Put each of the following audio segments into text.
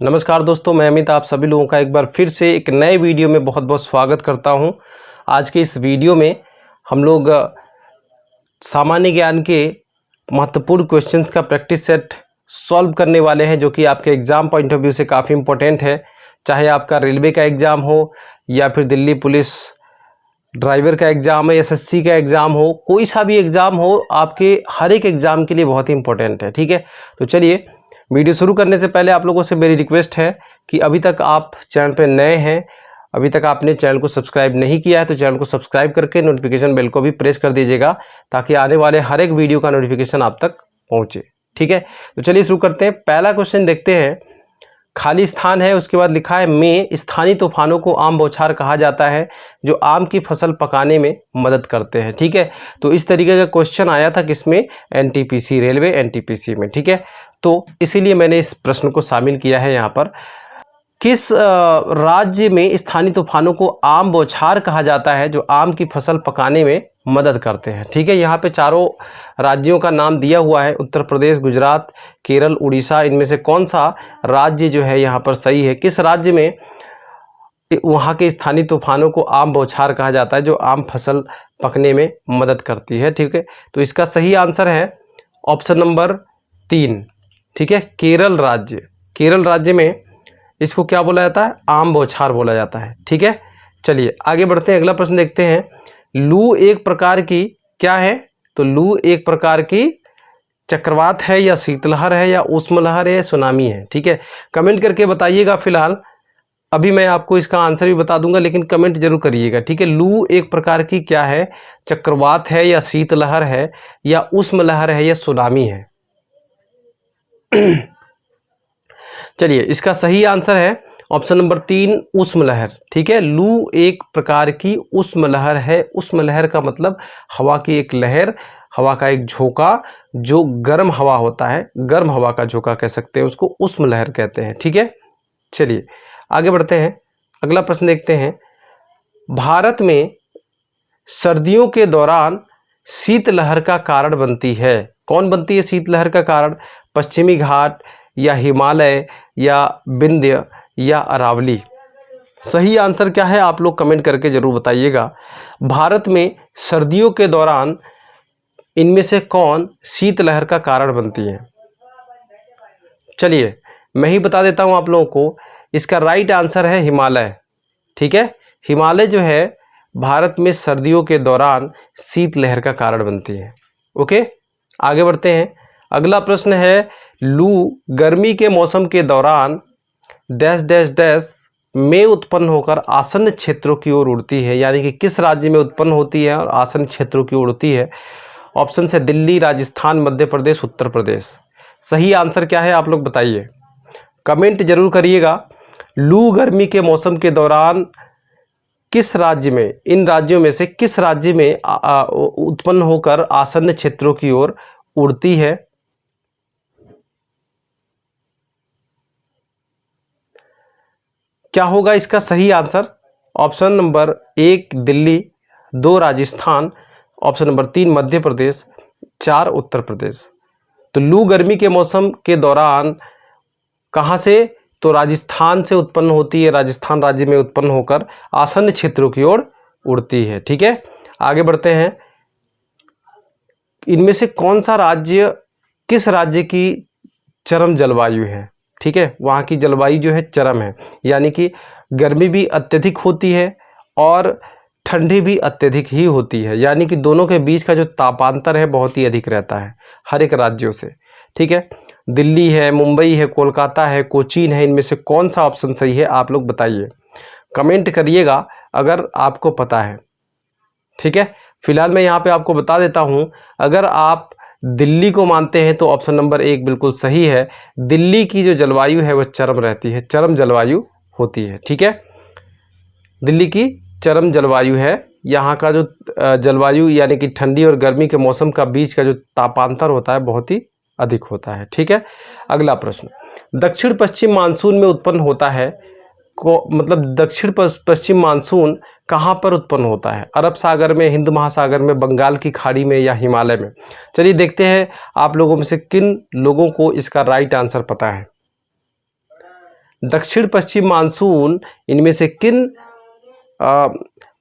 नमस्कार दोस्तों, मैं अमित आप सभी लोगों का एक बार फिर से एक नए वीडियो में बहुत बहुत स्वागत करता हूं। आज के इस वीडियो में हम लोग सामान्य ज्ञान के महत्वपूर्ण क्वेश्चंस का प्रैक्टिस सेट सॉल्व करने वाले हैं, जो कि आपके एग्ज़ाम पॉइंट ऑफ व्यू से काफ़ी इंपॉर्टेंट है। चाहे आपका रेलवे का एग्ज़ाम हो या फिर दिल्ली पुलिस ड्राइवर का एग्ज़ाम है, एसएससी का एग्ज़ाम हो, कोई सा भी एग्ज़ाम हो, आपके हर एक एग्ज़ाम के लिए बहुत ही इंपॉर्टेंट है। ठीक है, तो चलिए वीडियो शुरू करने से पहले आप लोगों से मेरी रिक्वेस्ट है कि अभी तक आप चैनल पर नए हैं, अभी तक आपने चैनल को सब्सक्राइब नहीं किया है तो चैनल को सब्सक्राइब करके नोटिफिकेशन बेल को भी प्रेस कर दीजिएगा, ताकि आने वाले हर एक वीडियो का नोटिफिकेशन आप तक पहुंचे। ठीक है, तो चलिए शुरू करते हैं। पहला क्वेश्चन देखते हैं। खाली स्थान है, उसके बाद लिखा है में स्थानीय तूफानों को आम बौछार कहा जाता है जो आम की फसल पकाने में मदद करते हैं। ठीक है, तो इस तरीके का क्वेश्चन आया था किसमें, एनटीपीसी, रेलवे एनटीपीसी में। ठीक है, तो इसीलिए मैंने इस प्रश्न को शामिल किया है यहाँ पर। किस राज्य में स्थानीय तूफानों को आम बौछार कहा जाता है जो आम की फसल पकाने में मदद करते हैं। ठीक है, यहाँ पे चारों राज्यों का नाम दिया हुआ है, उत्तर प्रदेश, गुजरात, केरल, उड़ीसा। इनमें से कौन सा राज्य जो है यहाँ पर सही है, किस राज्य में वहाँ के स्थानीय तूफानों को आम बौछार कहा जाता है जो आम फसल पकने में मदद करती है। ठीक है, तो इसका सही आंसर है ऑप्शन नंबर 3। ठीक है, केरल राज्य। केरल राज्य में इसको क्या बोला जाता है, आम बौछार बोला जाता है। ठीक है, चलिए आगे बढ़ते हैं, अगला प्रश्न देखते हैं। लू एक प्रकार की क्या है, तो लू एक प्रकार की चक्रवात है या शीतलहर है या ऊष्मलहर है या सुनामी है। ठीक है, कमेंट करके बताइएगा। फिलहाल अभी मैं आपको इसका आंसर भी बता दूंगा, लेकिन कमेंट जरूर करिएगा। ठीक है, लू एक प्रकार की क्या है, चक्रवात है या शीतलहर है या ऊष्मलहर है या सुनामी है। चलिए, इसका सही आंसर है ऑप्शन नंबर 3, ऊष्मलहर। ठीक है, लू एक प्रकार की ऊष्मलहर है। ऊष्मलहर का मतलब हवा की एक लहर, हवा का एक झोंका, जो गर्म हवा होता है, गर्म हवा का झोंका कह सकते हैं, उसको ऊष्मलहर कहते हैं। ठीक है, चलिए आगे बढ़ते हैं, अगला प्रश्न देखते हैं। भारत में सर्दियों के दौरान शीतलहर का कारण बनती है। कौन बनती है शीतलहर का कारण, पश्चिमी घाट या हिमालय या विंध्य या अरावली। सही आंसर क्या है आप लोग कमेंट करके जरूर बताइएगा। भारत में सर्दियों के दौरान इनमें से कौन शीतलहर का कारण बनती है। चलिए मैं ही बता देता हूं आप लोगों को, इसका राइट आंसर है हिमालय। ठीक है, हिमालय जो है भारत में सर्दियों के दौरान शीतलहर का कारण बनती है। ओके, आगे बढ़ते हैं, अगला प्रश्न है। लू गर्मी के मौसम के दौरान डैश डैश डैश में उत्पन्न होकर आसन्न क्षेत्रों की ओर उड़ती है, यानी कि किस राज्य में उत्पन्न होती है और आसन्न क्षेत्रों की ओर उड़ती है। ऑप्शन है दिल्ली, राजस्थान, मध्य प्रदेश, उत्तर प्रदेश। सही आंसर क्या है आप लोग बताइए, कमेंट जरूर करिएगा। लू गर्मी के मौसम के दौरान किस राज्य में, इन राज्यों में से किस राज्य में उत्पन्न होकर आसन्न क्षेत्रों की ओर उड़ती है। क्या होगा इसका सही answer, option number 1 Delhi, 2 Rajasthan, option number 3 Madhya Pradesh, 4 Uttar Pradesh. तो लू गर्मी के मौसम के दौरान कहाँ से, तो राजस्थान से उत्पन्न होती है, राजस्थान राज्य में उत्पन्न होकर आसन्न क्षेत्रों की ओर उड़ती है। ठीक है, आगे बढ़ते हैं। इनमें से कौन सा राज्य, किस राज्य की चरम जलवायु है। ठीक है, वहाँ की जलवायु जो है चरम है, यानी कि गर्मी भी अत्यधिक होती है और ठंडी भी अत्यधिक ही होती है, यानी कि दोनों के बीच का जो तापांतर है बहुत ही अधिक रहता है हर एक राज्यों से। ठीक है, दिल्ली है, मुंबई है, कोलकाता है, कोचीन है, इनमें से कौन सा ऑप्शन सही है आप लोग बताइए, कमेंट करिएगा अगर आपको पता है। ठीक है, फिलहाल मैं यहाँ पे आपको बता देता हूँ, अगर आप दिल्ली को मानते हैं तो ऑप्शन नंबर 1 बिल्कुल सही है। दिल्ली की जो जलवायु है वह चरम रहती है, चरम जलवायु होती है। ठीक है, दिल्ली की चरम जलवायु है, यहाँ का जो जलवायु यानी कि ठंडी और गर्मी के मौसम का बीच का जो तापांतर होता है बहुत ही अधिक होता है। ठीक है, अगला प्रश्न। दक्षिण पश्चिम मानसून में उत्पन्न होता है मतलब दक्षिण पश्चिम मानसून कहाँ पर उत्पन्न होता है, अरब सागर में, हिंद महासागर में, बंगाल की खाड़ी में या हिमालय में। चलिए देखते हैं आप लोगों में से किन लोगों को इसका राइट आंसर पता है। दक्षिण पश्चिम मानसून इनमें से किन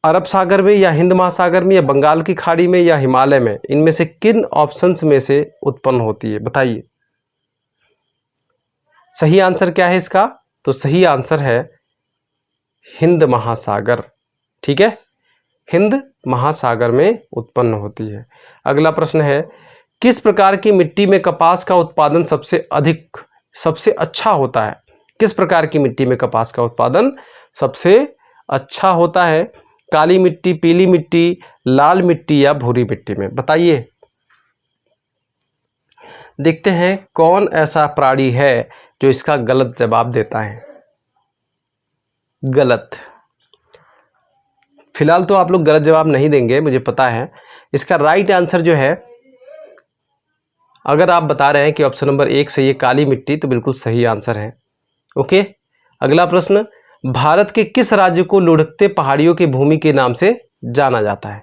अरब सागर में या हिंद महासागर में या बंगाल की खाड़ी में या हिमालय में, इनमें से किन ऑप्शंस में से उत्पन्न होती है, बताइए। सही आंसर क्या है इसका? तो सही आंसर है हिंद महासागर। ठीक है, हिंद महासागर में उत्पन्न होती है। अगला प्रश्न है, किस प्रकार की मिट्टी में कपास का उत्पादन सबसे अच्छा होता है? किस प्रकार की मिट्टी में कपास का उत्पादन सबसे अच्छा होता है? काली मिट्टी, पीली मिट्टी, लाल मिट्टी या भूरी मिट्टी में, बताइए। देखते हैं कौन ऐसा प्राणी है जो इसका गलत जवाब देता है। गलत। फिलहाल तो आप लोग गलत जवाब नहीं देंगे, मुझे पता है। इसका राइट आंसर जो है, अगर आप बता रहे हैं कि ऑप्शन नंबर 1 सही है काली मिट्टी, तो बिल्कुल सही आंसर है। ओके, अगला प्रश्न, भारत के किस राज्य को लुढ़कते पहाड़ियों की भूमि के नाम से जाना जाता है?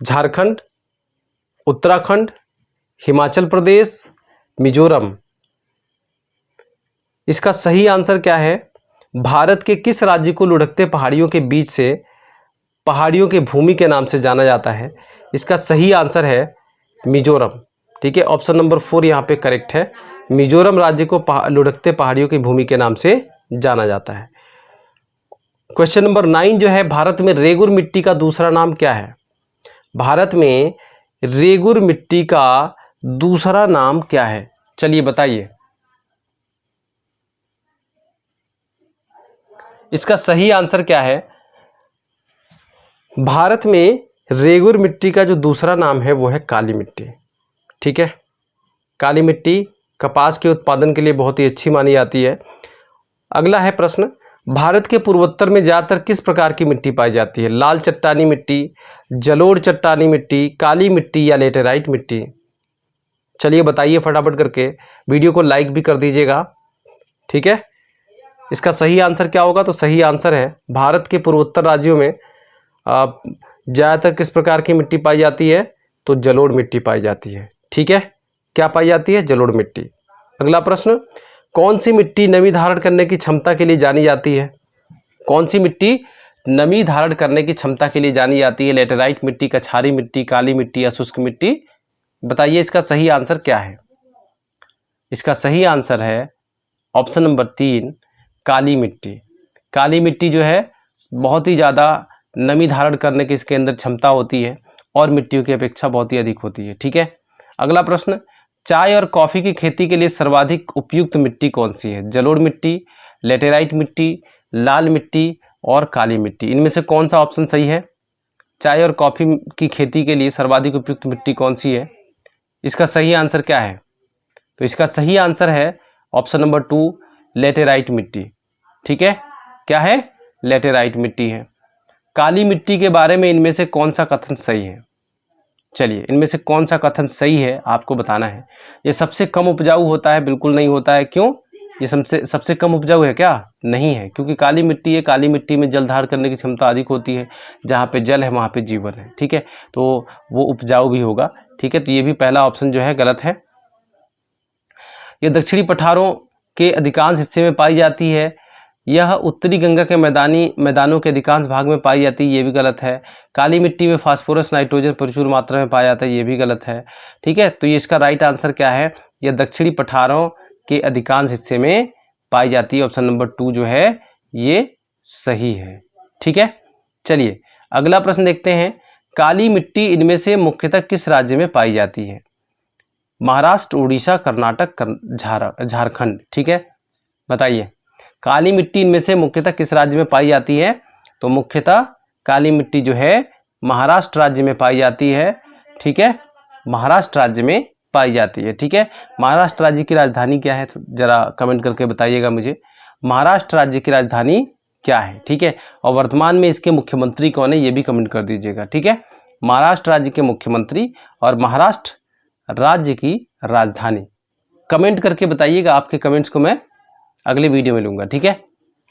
झारखंड, उत्तराखंड, हिमाचल प्रदेश, मिजोरम। इसका सही आंसर क्या है? भारत के किस राज्य को लुढ़कते पहाड़ियों के बीच से पहाड़ियों की भूमि के नाम से जाना जाता है? इसका सही आंसर है मिजोरम। ठीक है, ऑप्शन नंबर 4 यहाँ पे करेक्ट है। मिजोरम राज्य को लुढ़कते पहाड़ियों की भूमि के नाम से जाना जाता है। क्वेश्चन नंबर 9 जो है, भारत में रेगुर मिट्टी का दूसरा नाम क्या है? भारत में रेगुर मिट्टी का दूसरा नाम क्या है? चलिए बताइए। इसका सही आंसर क्या है? भारत में रेगुर मिट्टी का जो दूसरा नाम है वो है काली मिट्टी। ठीक है, काली मिट्टी कपास के उत्पादन के लिए बहुत ही अच्छी मानी जाती है। अगला है प्रश्न, भारत के पूर्वोत्तर में ज़्यादातर किस प्रकार की मिट्टी पाई जाती है? लाल चट्टानी मिट्टी, जलोढ़ चट्टानी मिट्टी, काली मिट्टी या लेटेराइट मिट्टी? चलिए बताइए फटाफट करके, वीडियो को लाइक भी कर दीजिएगा। ठीक है, इसका सही आंसर क्या होगा? तो सही आंसर है भारत के पूर्वोत्तर राज्यों में ज़्यादातर किस प्रकार की मिट्टी पाई जाती है? तो जलोढ़ मिट्टी पाई जाती है। ठीक है, क्या पाई जाती है? जलोढ़ मिट्टी। अगला प्रश्न, कौन सी मिट्टी नमी धारण करने की क्षमता के लिए जानी जाती है? कौन सी मिट्टी नमी धारण करने की क्षमता के लिए जानी जाती है? लेटेराइट मिट्टी, कछारी मिट्टी, काली मिट्टी या शुष्क मिट्टी? बताइए इसका सही आंसर क्या है? इसका सही आंसर है ऑप्शन नंबर 3 काली मिट्टी। काली मिट्टी जो है बहुत ही ज़्यादा नमी धारण करने की इसके अंदर क्षमता होती है और मिट्टियों की अपेक्षा बहुत ही अधिक होती है। ठीक है, अगला प्रश्न, चाय और कॉफ़ी की खेती के लिए सर्वाधिक उपयुक्त मिट्टी कौन सी है? जलोढ़ मिट्टी, लेटेराइट मिट्टी, लाल मिट्टी और काली मिट्टी। इनमें से कौन सा ऑप्शन सही है? चाय और कॉफ़ी की खेती के लिए सर्वाधिक उपयुक्त मिट्टी कौन सी है? इसका सही आंसर क्या है? तो इसका सही आंसर है ऑप्शन नंबर 2 लेटेराइट मिट्टी। ठीक है, क्या है? लेटेराइट मिट्टी है। काली मिट्टी के बारे में इनमें से कौन सा कथन सही है? चलिए, इनमें से कौन सा कथन सही है आपको बताना है। ये सबसे कम उपजाऊ होता है? बिल्कुल नहीं होता है। क्यों? ये सबसे कम उपजाऊ है क्या? नहीं है, क्योंकि काली मिट्टी है, काली मिट्टी में जल धारण करने की क्षमता अधिक होती है। जहाँ पे जल है वहाँ पे जीवन है। ठीक है, तो वो उपजाऊ भी होगा। ठीक है, तो ये भी पहला ऑप्शन जो है गलत है। ये दक्षिणी पठारों के अधिकांश हिस्से में पाई जाती है। यह उत्तरी गंगा के मैदानों के अधिकांश भाग में पाई जाती है, ये भी गलत है। काली मिट्टी में फास्फोरस नाइट्रोजन प्रचुर मात्रा में पाया जाता है, ये भी गलत है। ठीक है, तो ये इसका राइट आंसर क्या है? यह दक्षिणी पठारों के अधिकांश हिस्से में पाई जाती है। ऑप्शन नंबर 2 जो है ये सही है। ठीक है, चलिए अगला प्रश्न देखते हैं। काली मिट्टी इनमें से मुख्यतः किस राज्य में पाई जाती है? महाराष्ट्र, उड़ीसा, कर्नाटक, झारखंड। ठीक है, बताइए काली मिट्टी इनमें से मुख्यतः किस राज्य में पाई जाती है? तो मुख्यतः काली मिट्टी जो है महाराष्ट्र राज्य में पाई जाती है। ठीक है, महाराष्ट्र राज्य में पाई जाती है। ठीक है, महाराष्ट्र राज्य की राजधानी क्या है? तो जरा कमेंट करके बताइएगा मुझे, महाराष्ट्र राज्य की राजधानी क्या है? ठीक है, और वर्तमान में इसके मुख्यमंत्री कौन है ये भी कमेंट कर दीजिएगा। ठीक है, महाराष्ट्र राज्य के मुख्यमंत्री और महाराष्ट्र राज्य की राजधानी कमेंट करके बताइएगा। आपके कमेंट्स को मैं अगले वीडियो में लूँगा। ठीक है,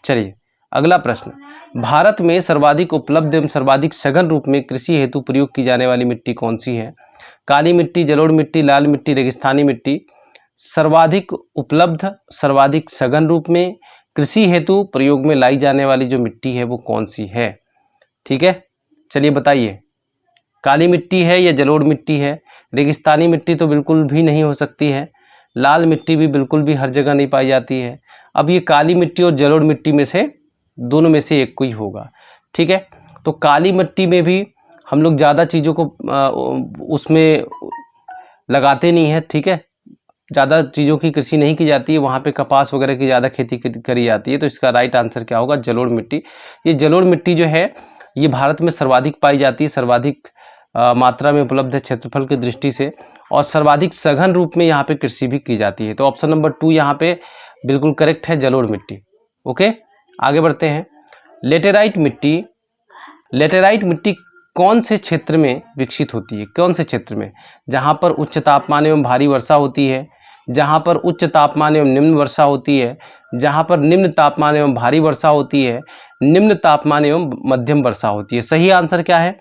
चलिए अगला प्रश्न, भारत में सर्वाधिक उपलब्ध एवं सर्वाधिक सघन रूप में कृषि हेतु प्रयोग की जाने वाली मिट्टी कौन सी है? काली मिट्टी, जलोढ़ मिट्टी, लाल मिट्टी, रेगिस्तानी मिट्टी। सर्वाधिक उपलब्ध, सर्वाधिक सघन रूप में कृषि हेतु प्रयोग में लाई जाने वाली जो मिट्टी है वो कौन सी है? ठीक है, चलिए बताइए, काली मिट्टी है या जलोढ़ मिट्टी है? रेगिस्तानी मिट्टी तो बिल्कुल भी नहीं हो सकती है, लाल मिट्टी भी बिल्कुल भी हर जगह नहीं पाई जाती है। अब ये काली मिट्टी और जलोढ़ मिट्टी में से दोनों में से एक कोई होगा। ठीक है, तो काली मिट्टी में भी हम लोग ज़्यादा चीज़ों को उसमें लगाते नहीं हैं। ठीक है, ज़्यादा चीज़ों की कृषि नहीं की जाती है, वहाँ पे कपास वगैरह की ज़्यादा खेती करी जाती है। तो इसका राइट आंसर क्या होगा? जलोढ़ मिट्टी। ये जलोढ़ मिट्टी जो है ये भारत में सर्वाधिक पाई जाती है, सर्वाधिक मात्रा में उपलब्ध है क्षेत्रफल की दृष्टि से, और सर्वाधिक सघन रूप में यहाँ पे कृषि भी की जाती है। तो ऑप्शन नंबर 2 यहाँ पे बिल्कुल करेक्ट है, जलोढ़ मिट्टी। ओके, आगे बढ़ते हैं। लेटेराइट मिट्टी, लेटेराइट मिट्टी कौन से क्षेत्र में विकसित होती है? कौन से क्षेत्र में? जहाँ पर उच्च तापमान एवं भारी वर्षा होती है, जहाँ पर उच्च तापमान एवं निम्न वर्षा होती है, जहाँ पर निम्न तापमान एवं भारी वर्षा होती है, निम्न तापमान एवं मध्यम वर्षा होती है। सही आंसर क्या है?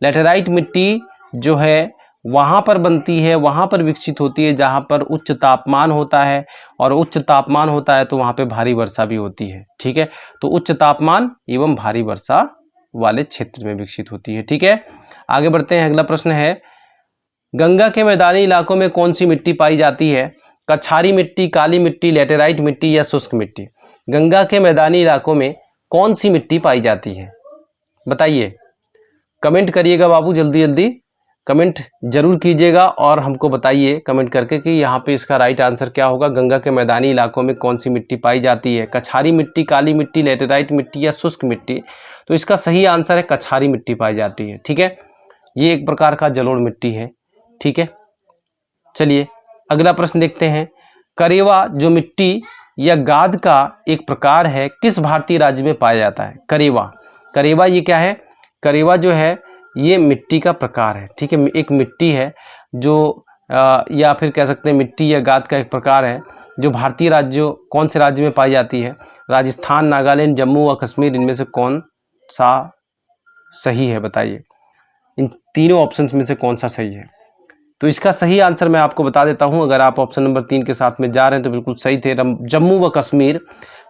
लेटेराइट मिट्टी जो है वहाँ पर बनती है, वहाँ पर विकसित होती है जहाँ पर उच्च तापमान होता है, और उच्च तापमान होता है तो वहाँ पे भारी वर्षा भी होती है। ठीक है, तो उच्च तापमान एवं भारी वर्षा वाले क्षेत्र में विकसित होती है। ठीक है, आगे बढ़ते हैं। अगला प्रश्न है, गंगा के मैदानी इलाकों में कौन सी मिट्टी पाई जाती है? कछारी मिट्टी, काली मिट्टी, लेटेराइट मिट्टी या शुष्क मिट्टी? गंगा के मैदानी इलाकों में कौन सी मिट्टी पाई जाती है? बताइए, कमेंट करिएगा बाबू, जल्दी जल्दी कमेंट जरूर कीजिएगा और हमको बताइए कमेंट करके कि यहाँ पे इसका राइट आंसर क्या होगा। गंगा के मैदानी इलाकों में कौन सी मिट्टी पाई जाती है? कछारी मिट्टी, काली मिट्टी, लेटेराइट मिट्टी या शुष्क मिट्टी? तो इसका सही आंसर है कछारी मिट्टी पाई जाती है। ठीक है, ये एक प्रकार का जलोढ़ मिट्टी है। ठीक है, चलिए अगला प्रश्न देखते हैं। करेवा जो मिट्टी या गाद का एक प्रकार है किस भारतीय राज्य में पाया जाता है? करेवा, करेवा ये क्या है? करेवा जो है ये मिट्टी का प्रकार है। ठीक है, एक मिट्टी है जो या फिर कह सकते हैं मिट्टी या गाद का एक प्रकार है जो भारतीय राज्यों, कौन से राज्य में पाई जाती है? राजस्थान, नागालैंड, जम्मू व कश्मीर, इनमें से कौन सा सही है? बताइए, इन तीनों ऑप्शंस में से कौन सा सही है? तो इसका सही आंसर मैं आपको बता देता हूं। अगर आप ऑप्शन नंबर 3 के साथ में जा रहे हैं तो बिल्कुल सही थे, जम्मू व कश्मीर।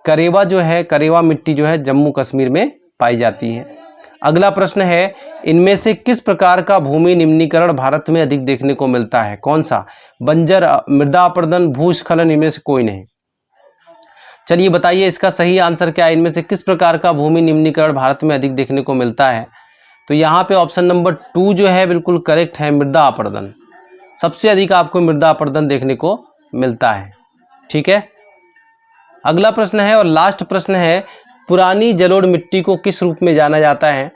करेवा जो है, करेवा मिट्टी जो है जम्मू कश्मीर में पाई जाती है। अगला प्रश्न है, इनमें से किस प्रकार का भूमि निम्नीकरण भारत में अधिक देखने को मिलता है? कौन सा? बंजर, मृदा अपरदन, भूस्खलन, इनमें से कोई नहीं। चलिए बताइए इसका सही आंसर क्या है? इनमें से किस प्रकार का भूमि निम्नीकरण भारत में अधिक देखने को मिलता है? तो यहाँ पे ऑप्शन नंबर 2 जो है बिल्कुल करेक्ट है, मृदा अपरदन। सबसे अधिक आपको मृदा अपरदन देखने को मिलता है। ठीक है, अगला प्रश्न है और लास्ट प्रश्न है, पुरानी जलोढ़ मिट्टी को किस रूप में जाना जाता है?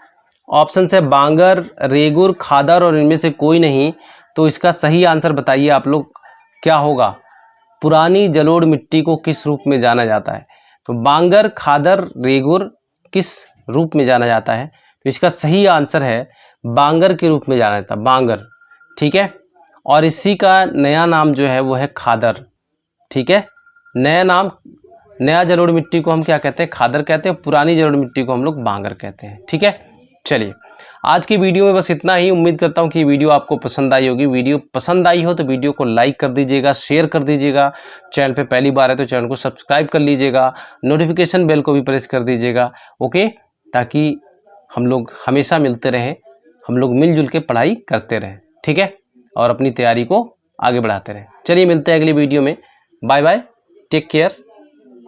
ऑप्शन है बांगर, रेगुर, खादर और इनमें से कोई नहीं। तो इसका सही आंसर बताइए आप लोग क्या होगा? पुरानी जलोढ़ मिट्टी को किस रूप में जाना जाता है? तो बांगर, खादर, रेगुर किस रूप में जाना जाता है? तो इसका सही आंसर है बांगर के रूप में जाना जाता है, बांगर। ठीक है, और इसी का नया नाम जो है वो है खादर। ठीक है, नया नाम, नया जलोढ़ मिट्टी को हम क्या कहते हैं? खादर कहते हैं। पुरानी जलोढ़ मिट्टी को हम लोग बांगर कहते हैं। ठीक है, चलिए आज की वीडियो में बस इतना ही। उम्मीद करता हूँ कि वीडियो आपको पसंद आई होगी। वीडियो पसंद आई हो तो वीडियो को लाइक कर दीजिएगा, शेयर कर दीजिएगा। चैनल पे पहली बार है तो चैनल को सब्सक्राइब कर लीजिएगा, नोटिफिकेशन बेल को भी प्रेस कर दीजिएगा। ओके, ताकि हम लोग हमेशा मिलते रहें, हम लोग मिलजुल के पढ़ाई करते रहें। ठीक है, और अपनी तैयारी को आगे बढ़ाते रहें। चलिए मिलते हैं अगली वीडियो में। Bye bye, take care.